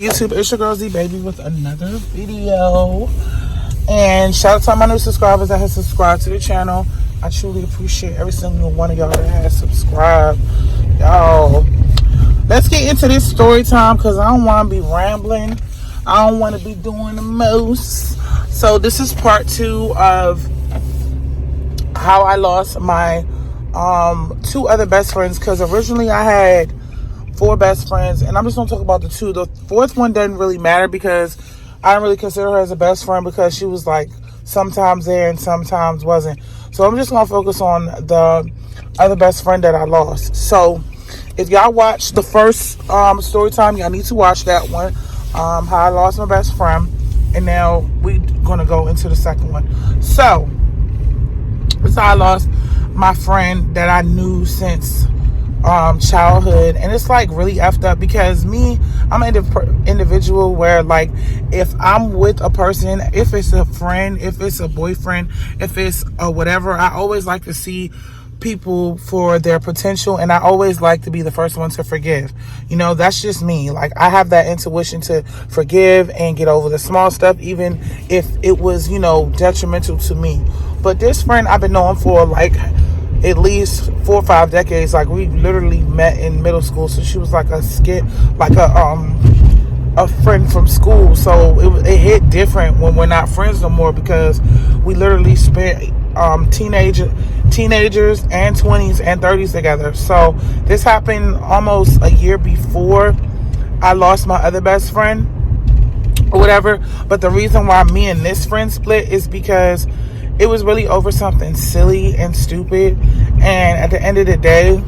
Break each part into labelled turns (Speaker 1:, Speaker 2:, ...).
Speaker 1: YouTube, it's your girl Z Baby with another video. And shout out to all my new subscribers that have subscribed to the channel. I truly appreciate every single one of y'all that has subscribed. Y'all, let's get into this story time because I don't want to be rambling. I don't want to be doing the most. So this is part 2 of how I lost my 2 other best friends, because originally I had 4 best friends, and I'm just gonna talk about the 2. The 4th one doesn't really matter because I don't really consider her as a best friend because she was like sometimes there and sometimes wasn't. So I'm just gonna focus on the other best friend that I lost. So if y'all watched the first story time, y'all need to watch that one, how I lost my best friend, and now we gonna go into the second one. So this is how I lost my friend that I knew since childhood. And it's like really effed up because I'm an individual where, like, if I'm with a person, if it's a friend, if it's a boyfriend, if it's a whatever, I always like to see people for their potential, and I always like to be the first one to forgive. You know, that's just me. Like, I have that intuition to forgive and get over the small stuff, even if it was, you know, detrimental to me. But this friend I've been knowing for like at least 4 or 5 decades. Like, we literally met in middle school, so she was like a friend from school. So it hit different when we're not friends no more, because we literally spent teenagers and 20s and 30s together. So this happened almost a year before I lost my other best friend or whatever. But the reason why me and this friend split is because it was really over something silly and stupid. And at the end of the day,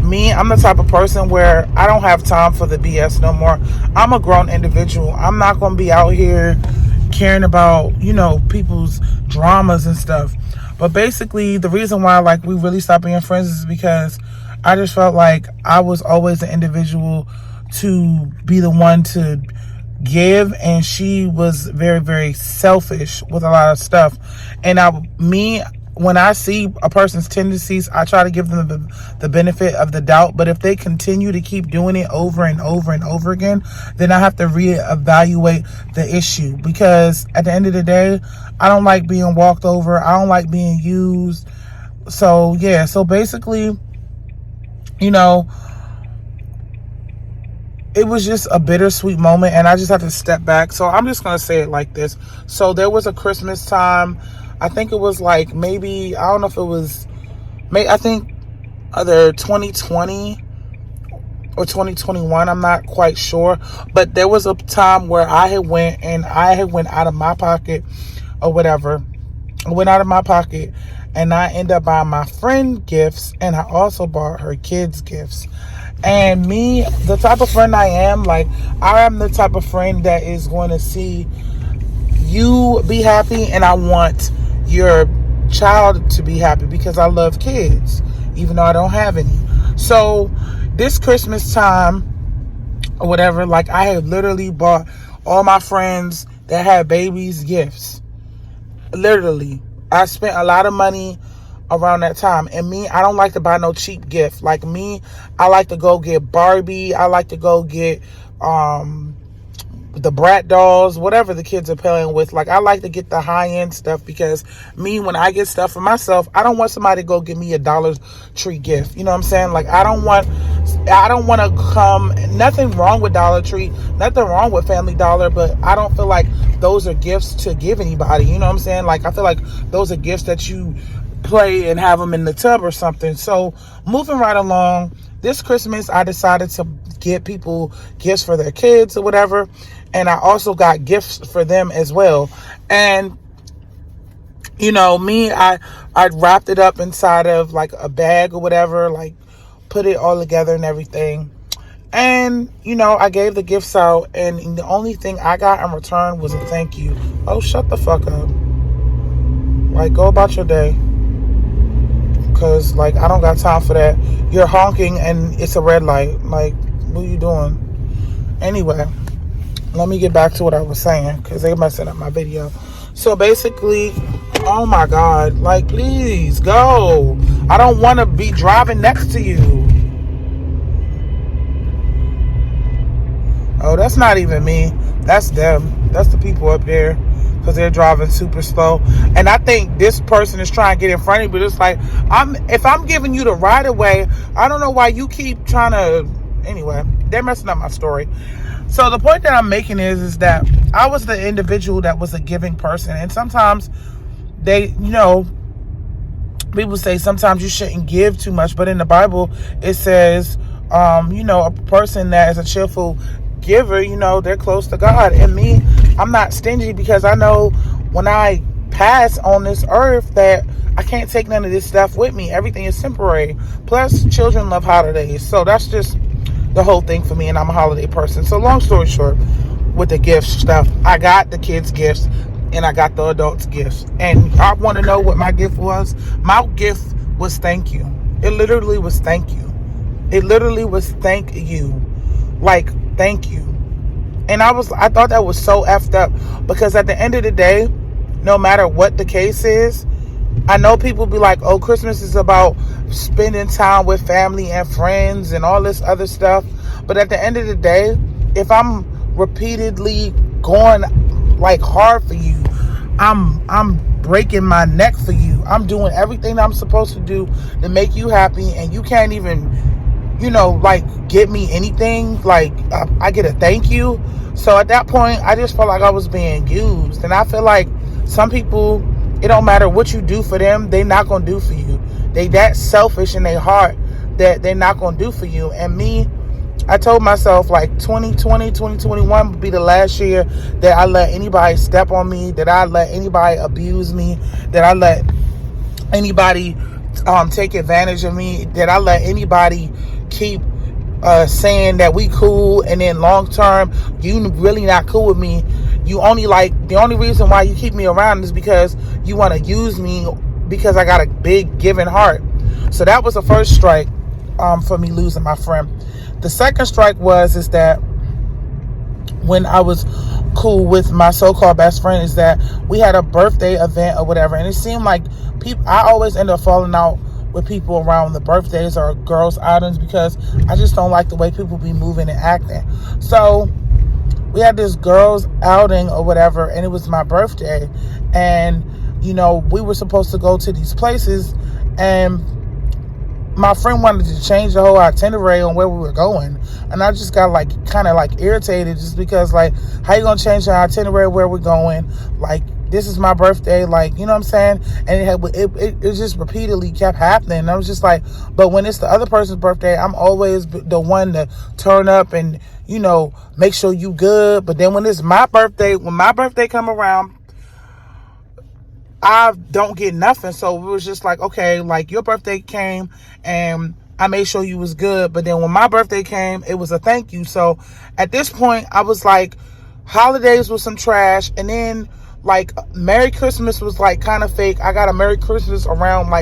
Speaker 1: I'm the type of person where I don't have time for the BS no more. I'm a grown individual. I'm not going to be out here caring about, you know, people's dramas and stuff. But basically, the reason why, like, we really stopped being friends is because I just felt like I was always the individual to be the one to give, and she was very, very selfish with a lot of stuff. And when I see a person's tendencies, I try to give them the benefit of the doubt. But if they continue to keep doing it over and over and over again, then I have to reevaluate the issue. Because at the end of the day, I don't like being walked over. I don't like being used. So yeah, so basically, you know, it was just a bittersweet moment, and I just had to step back. So I'm just going to say it like this. So there was a Christmas time. I think it was like maybe, I don't know if it was, I think either 2020 or 2021. I'm not quite sure. But there was a time where I had went out of my pocket or whatever. I went out of my pocket, and I ended up buying my friend gifts, and I also bought her kids gifts. And me, the type of friend I am, like, I am the type of friend that is going to see you be happy, and I want your child to be happy because I love kids, even though I don't have any. So this Christmas time or whatever, like, I had literally bought all my friends that had babies gifts. Literally, I spent a lot of money around that time. And me, I don't like to buy no cheap gift. Like me, I like to go get Barbie. I like to go get the Brat dolls, whatever the kids are playing with. Like, I like to get the high-end stuff, because me, when I get stuff for myself, I don't want somebody to go give me a Dollar Tree gift. You know what I'm saying? Like, I don't want to come, nothing wrong with Dollar Tree, nothing wrong with Family Dollar, but I don't feel like those are gifts to give anybody. You know what I'm saying? Like, I feel like those are gifts that you play and have them in the tub or something. So moving right along, this Christmas I decided to get people gifts for their kids or whatever, and I also got gifts for them as well. And you know, me, I wrapped it up inside of like a bag or whatever, like put it all together and everything. And you know, I gave the gifts out, and the only thing I got in return was a thank you. Oh, shut the fuck up. Like, go about your day. Because, like, I don't got time for that. You're honking and it's a red light. Like, what are you doing? Anyway, let me get back to what I was saying, because they messing up my video. So, basically, oh my God. Like, please, go. I don't want to be driving next to you. Oh, that's not even me. That's them. That's the people up there, because they're driving super slow. And I think this person is trying to get in front of me, but it's like, if I'm giving you the right of way, I don't know why you keep trying to. Anyway, they're messing up my story. So the point that I'm making is that I was the individual that was a giving person, and sometimes they, people say sometimes you shouldn't give too much, but in the Bible it says, a person that is a cheerful giver, they're close to God. And me, I'm not stingy, because I know when I pass on this earth that I can't take none of this stuff with me. Everything is temporary. Plus, children love holidays, so that's just the whole thing for me, and I'm a holiday person. So long story short, with the gift stuff, I got the kids' gifts and I got the adults' gifts. And I want to know what my gift was. My gift was thank you. It literally was thank you. It literally was thank you. Like, thank you. And I thought that was so effed up, because at the end of the day, no matter what the case is, I know people be like, oh, Christmas is about spending time with family and friends and all this other stuff. But at the end of the day, if I'm repeatedly going like hard for you, I'm breaking my neck for you, I'm doing everything that I'm supposed to do to make you happy, and you can't even, like, get me anything, like, I get a thank you. So at that point, I just felt like I was being used. And I feel like some people, it don't matter what you do for them, they not gonna do for you. They that selfish in their heart that they're not gonna do for you. And me, I told myself, like, 2021 would be the last year that I let anybody step on me, that I let anybody abuse me, that I let anybody take advantage of me, that I let anybody keep saying that we cool, and then long term you really not cool with me. You only, the only reason why you keep me around is because you want to use me, because I got a big giving heart. So that was the first strike for me losing my friend. The second strike is that when I was cool with my so-called best friend, is that we had a birthday event or whatever, and it seemed like I always end up falling out with people around the birthdays or girls' outings, because I just don't like the way people be moving and acting. So we had this girls' outing or whatever, and it was my birthday, and we were supposed to go to these places, and my friend wanted to change the whole itinerary on where we were going. And I just got kind of irritated, just because, how you gonna change the itinerary where we're going? This is my birthday, you know what I'm saying? And it just repeatedly kept happening. And I was just like, but when it's the other person's birthday, I'm always the one to turn up and, make sure you good. But then when it's my birthday, come around, I don't get nothing. So it was just like, okay, your birthday came and I made sure you was good. But then when my birthday came, it was a thank you. So at this point, I was like, holidays was some trash. And then Merry Christmas was kind of fake. I got a Merry Christmas around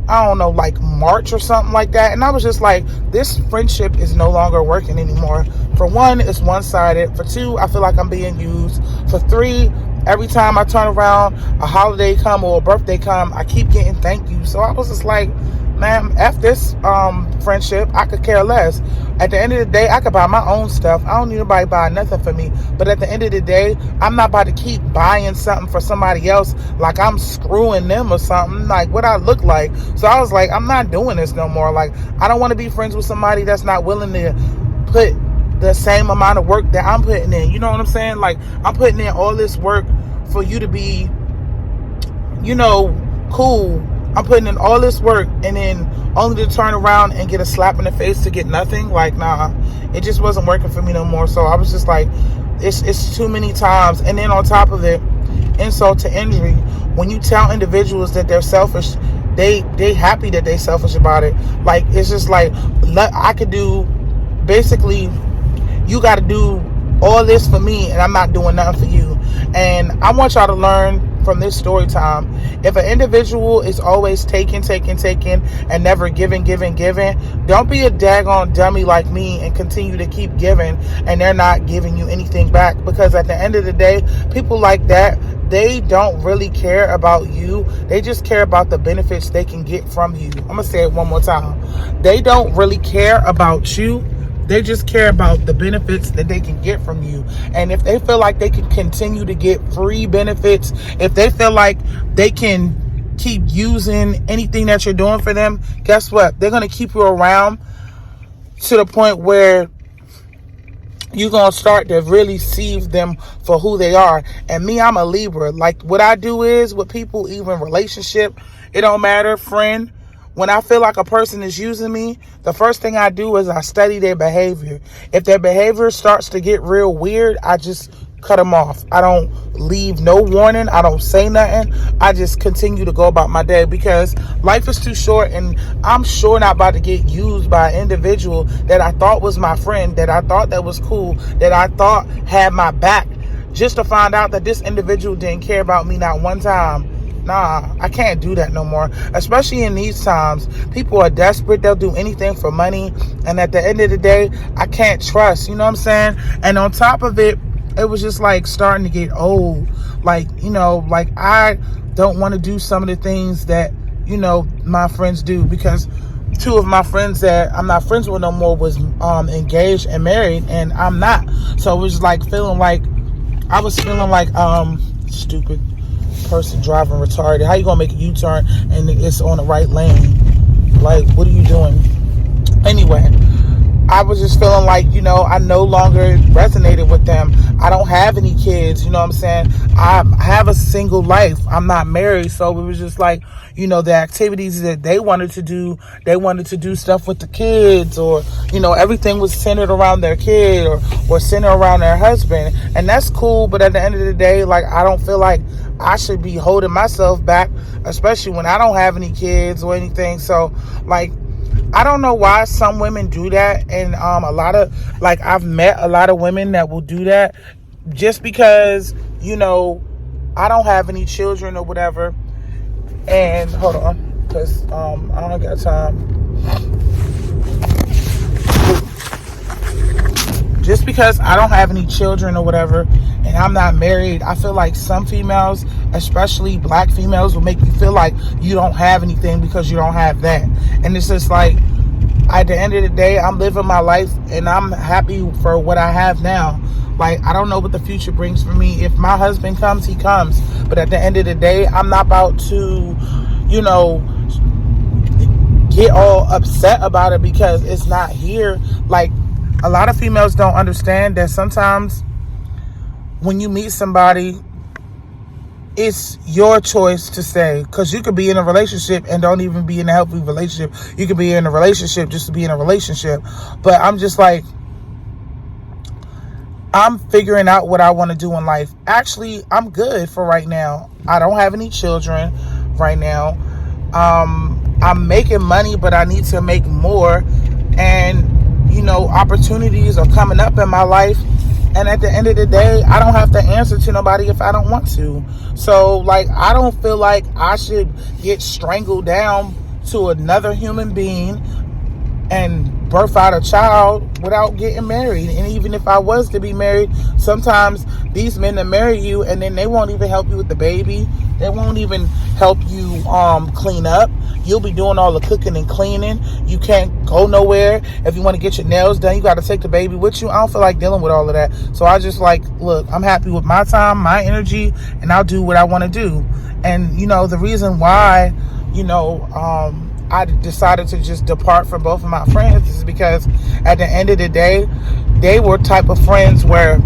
Speaker 1: I don't know, March or something like that. And I was just like, this friendship is no longer working anymore. For one, it's one-sided. For two, I feel like I'm being used. For three, every time I turn around, a holiday come or a birthday come, I keep getting thank you. So I was just like, man, F this friendship. I could care less. At the end of the day, I could buy my own stuff. I don't need nobody buying nothing for me. But at the end of the day, I'm not about to keep buying something for somebody else like I'm screwing them or something, like what I look like. So I was like, I'm not doing this no more. I don't want to be friends with somebody that's not willing to put the same amount of work that I'm putting in. You know what I'm saying? I'm putting in all this work for you to be, cool. I'm putting in all this work, and then only to turn around and get a slap in the face to get nothing. Nah, it just wasn't working for me no more. So I was just like, it's too many times. And then on top of it, insult to injury, when you tell individuals that they're selfish, they happy that they selfish about it. It's just I could do, basically, you got to do all this for me, and I'm not doing nothing for you. And I want y'all to learn from this story time. If an individual is always taking, and never giving, don't be a daggone dummy like me and continue to keep giving, and they're not giving you anything back. Because at the end of the day, people like that, they don't really care about you. They just care about the benefits they can get from you. I'm gonna say it one more time. They don't really care about you. They just care about the benefits that they can get from you. And if they feel like they can continue to get free benefits, if they feel like they can keep using anything that you're doing for them, guess what? They're going to keep you around to the point where you're going to start to really see them for who they are. And me, I'm a Libra. Like, what I do is with people, even relationship, it don't matter, friend. When I feel like a person is using me, the first thing I do is I study their behavior. If their behavior starts to get real weird, I just cut them off. I don't leave no warning. I don't say nothing. I just continue to go about my day, because life is too short, and I'm sure not about to get used by an individual that I thought was my friend, that I thought that was cool, that I thought had my back, just to find out that this individual didn't care about me not one time. Nah, I can't do that no more. Especially in these times. People are desperate. They'll do anything for money. And at the end of the day, I can't trust. You know what I'm saying? And on top of it, it was just like starting to get old. Like, you know, like I don't want to do some of the things that, you know, my friends do, because two of my friends that I'm not friends with no more was engaged and married, and I'm not. So it was like I was feeling like stupid person driving retarded. How you gonna make a U-turn and it's on the right lane? Like, what are you doing? Anyway, I was just feeling like, you know, I no longer resonated with them. I don't have any kids, you know what I'm saying? I have a single life. I'm not married. So it was just like, you know, the activities that they wanted to do stuff with the kids, or, you know, everything was centered around their kid, or centered around their husband. And that's cool. But at the end of the day, like, I don't feel like I should be holding myself back, especially when I don't have any kids or anything. So, like, I don't know why some women do that. And a lot of, like, I've met a lot of women that will do that just because, you know, I don't have any children or whatever. And hold on, because I don't got time. Just because I don't have any children or whatever, and I'm not married, I feel like some females, especially black females, will make you feel like you don't have anything because you don't have that. And it's just like, at the end of the day, I'm living my life and I'm happy for what I have now. Like, I don't know what the future brings for me. If my husband comes, he comes. But at the end of the day, I'm not about to, you know, get all upset about it because it's not here. Like, a lot of females don't understand that sometimes when you meet somebody, it's your choice to stay, because you could be in a relationship and don't even be in a healthy relationship. You could be in a relationship just to be in a relationship. But I'm just like, I'm figuring out what I want to do in life. Actually, I'm good for right now. I don't have any children right now. I'm making money, but I need to make more. And, you know, opportunities are coming up in my life. And at the end of the day, I don't have to answer to nobody if I don't want to. So, like, I don't feel like I should get strangled down to another human being and birth out a child without getting married. And even if I was to be married, sometimes these men that marry you and then they won't even help you with the baby. They won't even help you clean up. You'll be doing all the cooking and cleaning. You can't go nowhere. If you want to get your nails done, you got to take the baby with you. I don't feel like dealing with all of that. So I just like, look, I'm happy with my time, my energy, and I'll do what I want to do. And, you know, the reason why, you know, I decided to just depart from both of my friends is because at the end of the day, they were type of friends where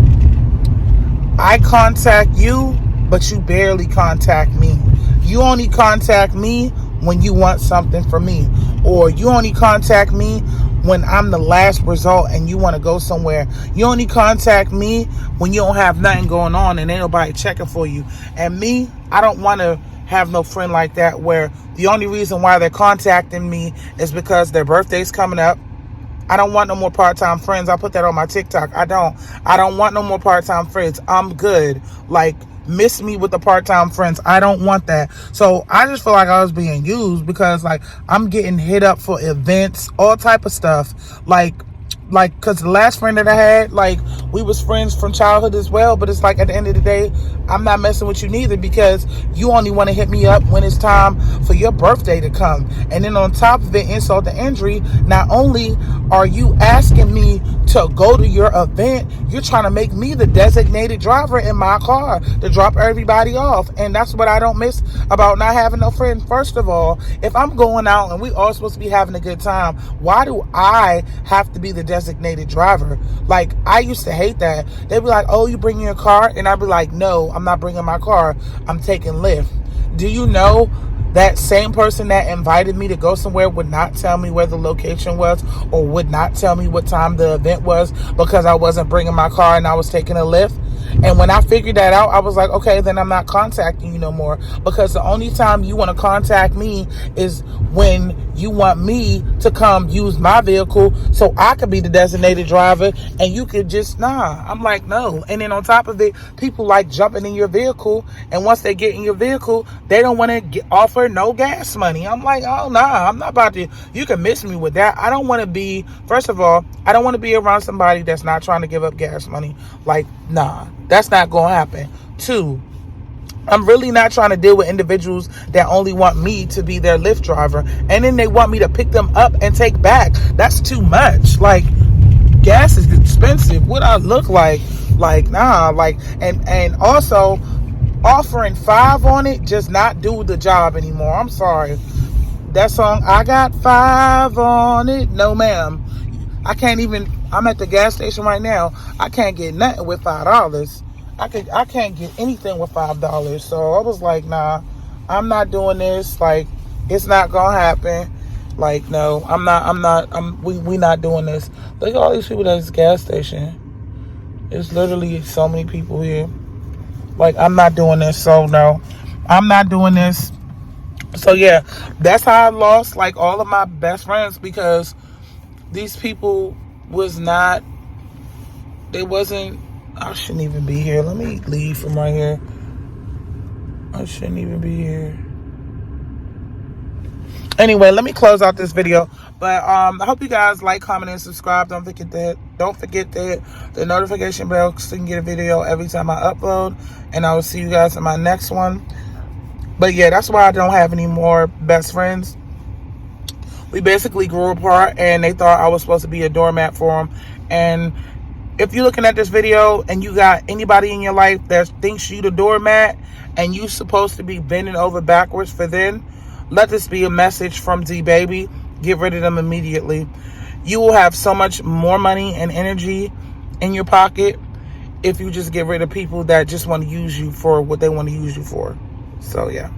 Speaker 1: I contact you, but you barely contact me. You only contact me when you want something from me, or you only contact me when I'm the last result and you want to go somewhere. You only contact me when you don't have nothing going on and ain't nobody checking for you. And me, I don't want to have no friend like that where the only reason why they're contacting me is because their birthday's coming up. I don't want no more part-time friends. I put that on my TikTok. I don't want no more part-time friends. I'm good. Like, miss me with the part-time friends. I don't want that. So I just feel like I was being used because, like, I'm getting hit up for events, all type of stuff. Like, like, because the last friend that I had, like, we was friends from childhood as well, but it's like, at the end of the day, I'm not messing with you neither, because you only want to hit me up when it's time for your birthday to come. And then on top of it, insult to injury, not only are you asking me to go to your event, you're trying to make me the designated driver in my car to drop everybody off. And that's what I don't miss about not having no friend. First of all, if I'm going out and we all supposed to be having a good time, why do I have to be the designated driver? Like, I used to hate that. They'd be like, oh, you bringing your car? And I'd be like, no, I'm not bringing my car. I'm taking Lyft. Do you know that same person that invited me to go somewhere would not tell me where the location was, or would not tell me what time the event was, because I wasn't bringing my car and I was taking a Lyft? And when I figured that out, I was like, okay, then I'm not contacting you no more, because the only time you want to contact me is when you want me to come use my vehicle so I could be the designated driver, and you could just, nah. I'm like, no. And then on top of it, people like jumping in your vehicle, and once they get in your vehicle, they don't want to offer no gas money. I'm like, oh, nah, I'm not about to, you can miss me with that. I don't want to be, first of all, I don't want to be around somebody that's not trying to give up gas money. Like, nah, that's not going to happen. Two, I'm really not trying to deal with individuals that only want me to be their Lyft driver, and then they want me to pick them up and take back. That's too much. Like, gas is expensive. What I look like, nah. Like, and also offering 5 on it just not do the job anymore. I'm sorry. That song, I got 5 on it. No, ma'am. I can't even, I'm at the gas station right now. I can't get nothing with $5. I can't get anything with $5. So I was like, nah, I'm not doing this. Like, it's not gonna happen. Like, no, we not doing this. Look at all these people at this gas station. There's literally so many people here. Like, I'm not doing this. So no, I'm not doing this. So yeah, that's how I lost like all of my best friends, because these people was not, they wasn't, I shouldn't even be here. Let me leave from right here. I shouldn't even be here. Anyway, let me close out this video. But I hope you guys like, comment, and subscribe. Don't forget to hit the notification bell so you can get a video every time I upload. And I will see you guys in my next one. But yeah, that's why I don't have any more best friends. We basically grew apart, and they thought I was supposed to be a doormat for them. And if you're looking at this video and you got anybody in your life that thinks you the doormat and you supposed to be bending over backwards for them, let this be a message from D Baby. Get rid of them immediately. You will have so much more money and energy in your pocket if you just get rid of people that just want to use you for what they want to use you for. So yeah.